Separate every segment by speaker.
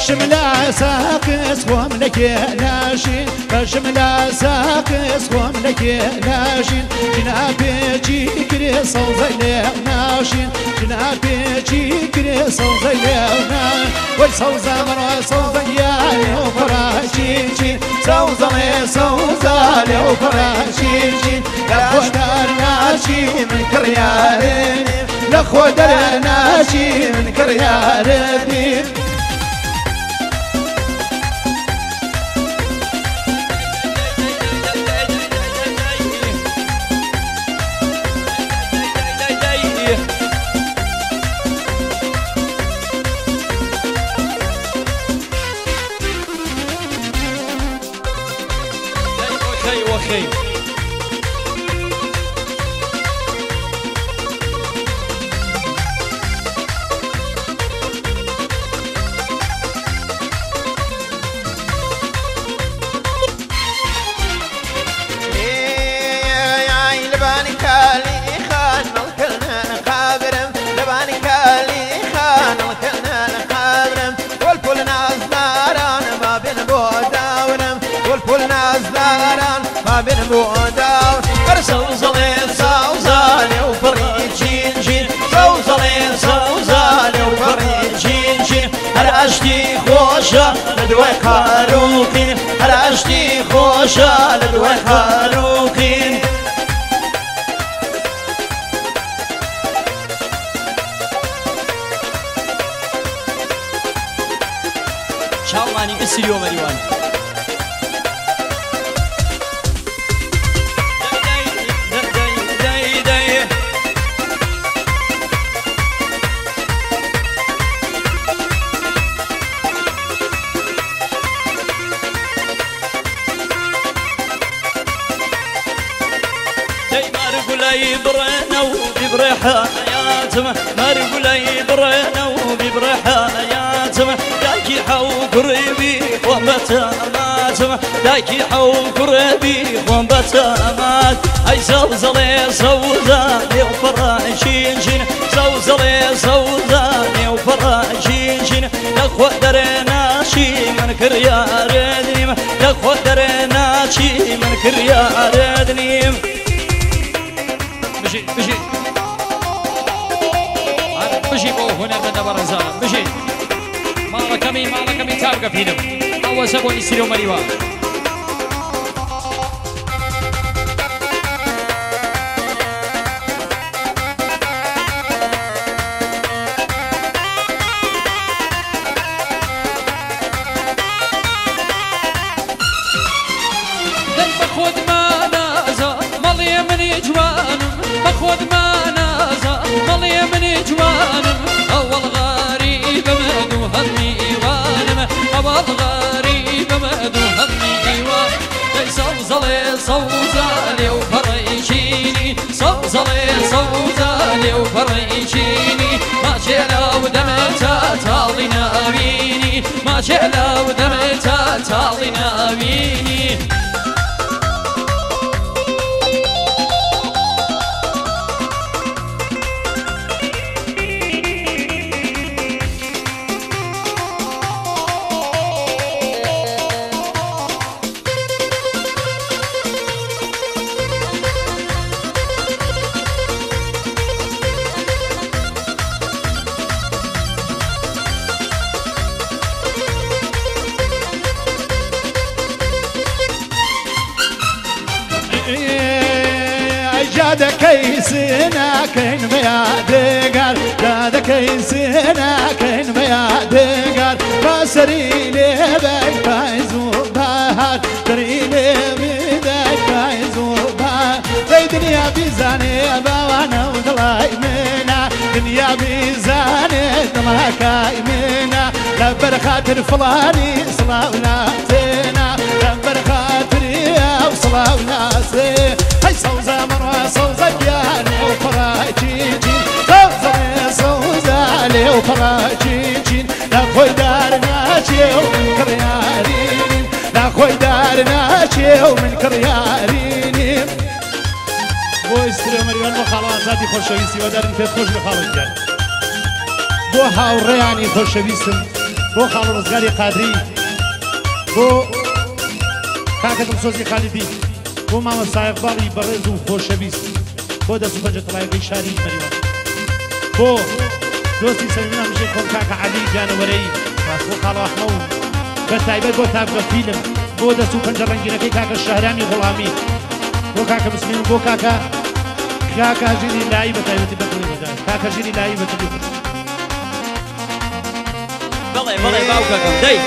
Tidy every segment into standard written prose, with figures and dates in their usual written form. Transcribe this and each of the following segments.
Speaker 1: بشملا ساقس وملك ناشين بشملا ساقس وملك ناشين جنابي جيكري صوزي ناشين جنابي جيكري صوزي وصوزا مرا صوزياني وفراشين صوزلي صوزالي وفراشين لخودر ناشي من كريارين لخودر ناشي من كريارين
Speaker 2: وخي
Speaker 3: بوداو صوزلي صوزالي وفريد جين صوزلي صوزالي وفريد جين هراشتي خوشة لدوي خاروقين هراشتي خوشة لدوي خاروقين
Speaker 2: شاوماني اسريو مريوان
Speaker 3: يبرنا وبيبري حياتهم مرقوا لا يبرنا وبيبري حياتهم داكي حو قريبي ومتاماتهم داكي حو قريبي ومتامات هاي زوزلي زوزاني وفراشين زوزلي زوزاني وفراشين لخو درناشي من كرياردنيم لخو درناشي من كرياردنيم بشي بشي بشي بو هنا بدا برزان بشي مالكمي تابقى فينم أول سبو يسيروا مريوان
Speaker 2: خود ما نازا مالي من جوانم أول غريب مدو هدني إيوانم أول غريب مدو هدني إيوان صوزلي صوزالي وفريشيني صوزلي صوزالي وفريشيني ما شعلا ودمتا تالي نابيني ما شعلا ودمتا تالي نابيني
Speaker 1: جاد كيسنا كين بيادقر جاد كيسنا كين بيادقر بسري لي بك فايزو بهار تري لي بدك فايزو بهار زي دنيا بيزاني باوانا وطلعي منا دنيا بيزاني طلعي منا لبر خاطر فلاني صلاونا تينا لبر خاطر يا وصلاونا سي هاي صوزا مرة صوزا بياني وفراجيجين صوزا صوزالي وفراجيجين لا خوي دارنا شيو من كريارين لا خوي دارنا شيو من كريارين بو استري مريان بو خلاصاتي خوشويسي ودارن فيت خوش بخالون جان بو هاورياني خوشويسم بۆ خاڵ ڕزگاری قادری بۆ کاکە دڵسۆزی خالیدی بۆ مامۆستا ئیقباڵی بەڕێز و خۆشەویست بۆ دەست و پەنجە تەڵایەکەی شاری مەریوان بۆ دۆستی سەمیمە مژەی خۆم کاکە عەلی جانەوەرەی بۆ خاڵ ئەحمە و بە تایبەت بۆ تابگە فیلم بۆ دەست و پەنجە ڕەنگینەکەی کاکە شەهرانی غوڵامی بۆ کاکە مسلیم بۆ کاکە ژیری لایی بە تایبەتی بەدڵی بەدار کاکە ژیری لایی بەدڵی
Speaker 3: بەڵێ بەڵێ باوکەکەم دەی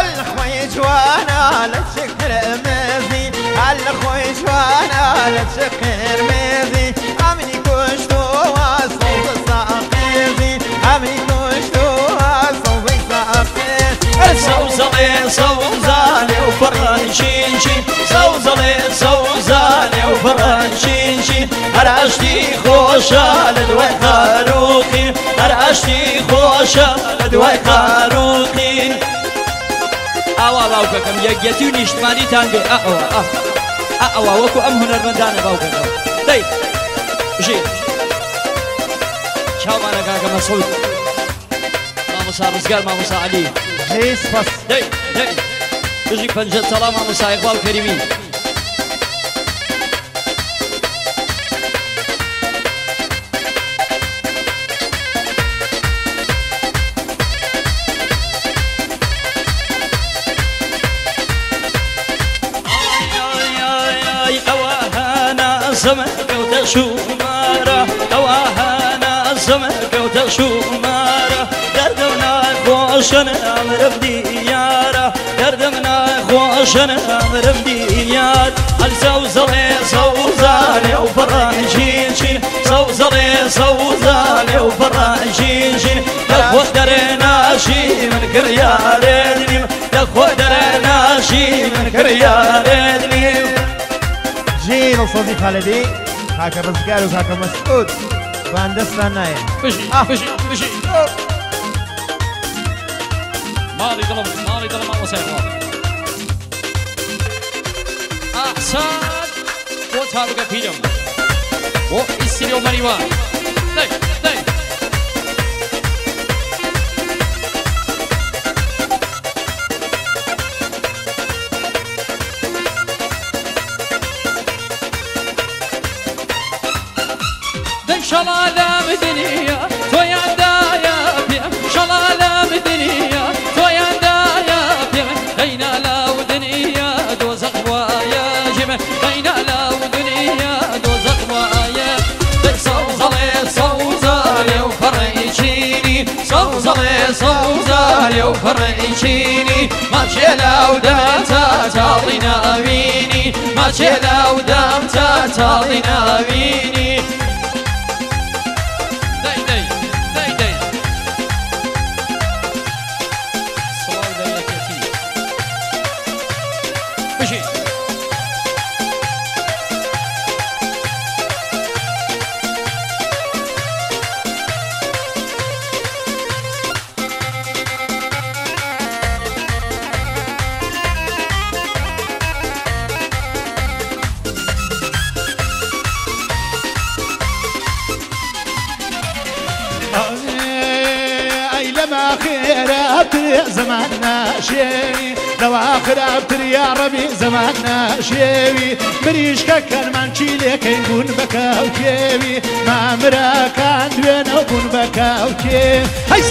Speaker 4: الخوي جوانا لتشكر مزي الخوي جوانا لتشكر مزي امني كشتو صوت الساقيزي امني كشتو صوت الساقيزي
Speaker 3: سوزلي سوزالي وفرنشينشي سوزلي سوزالي وفرنشينشي هراشتي خوشا لدوي خاروقي هراشتي خوشا لدوي خاروقي ئاوا باوکەکەم یەکگەتی و نیشتمانیتان بێ ئەوە وەکو ئەم هونەرمەندانە باوکەکەم دەی بژێ چاومانە کاکە مەسعود مامۆستا ڕزگار مامۆستا عەلی
Speaker 4: سپاس
Speaker 3: دەی بژی پەنجە تەڵا مامۆستا ئیقباڵ کەریمی زمك وتشومارة أواهانا زمك وتشومارة دردمنا خوشنا أمر بديارة دردمنا خوشنا أمر بديار الزوزلي زوزالي وفرانشينشي زوزلي زوزالي وفرانشينشي لخو درناشي من كريالدني لخو درناشي من كريالدني
Speaker 4: جيل صديق خالدي كاكا رزقار وكاكا مسعود باندستان نايم
Speaker 3: بشي مالي ظلم ما وسيقوا أحسن وتابق فيلم وإستريو مريوان داي شلالة مدنية تويا دايا بيم شلالة مدنية تويا دايا بيم غينا لو دنيا دوزق وايا جيم غينا لو دنيا دوزق وايا صوزلي وفريشيني صوزلي وفريشيني ما لو دمتا تعطينا بيني ما لو دمتا تعطينا بيني
Speaker 1: زماننا شيوي لو آخر أبتر يا ربي زماننا شيوي مريشكا كان مانشي لكين بون بكاو كيوي ما مرا كان دوينو بون بكاو كيوي هاي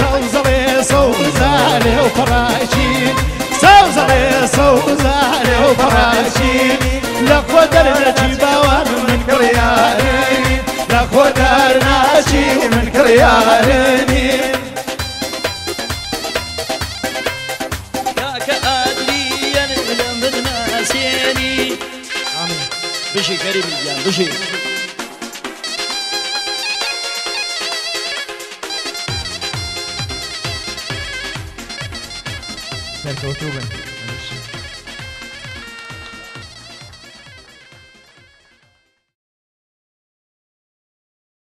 Speaker 1: صوزالي وفراشين صوزالي وفراشين لقو درنا جيباوان من كرياريني لقو درنا جيب من كرياريني
Speaker 3: بشي كريم الجان بشي
Speaker 4: سركوتوبن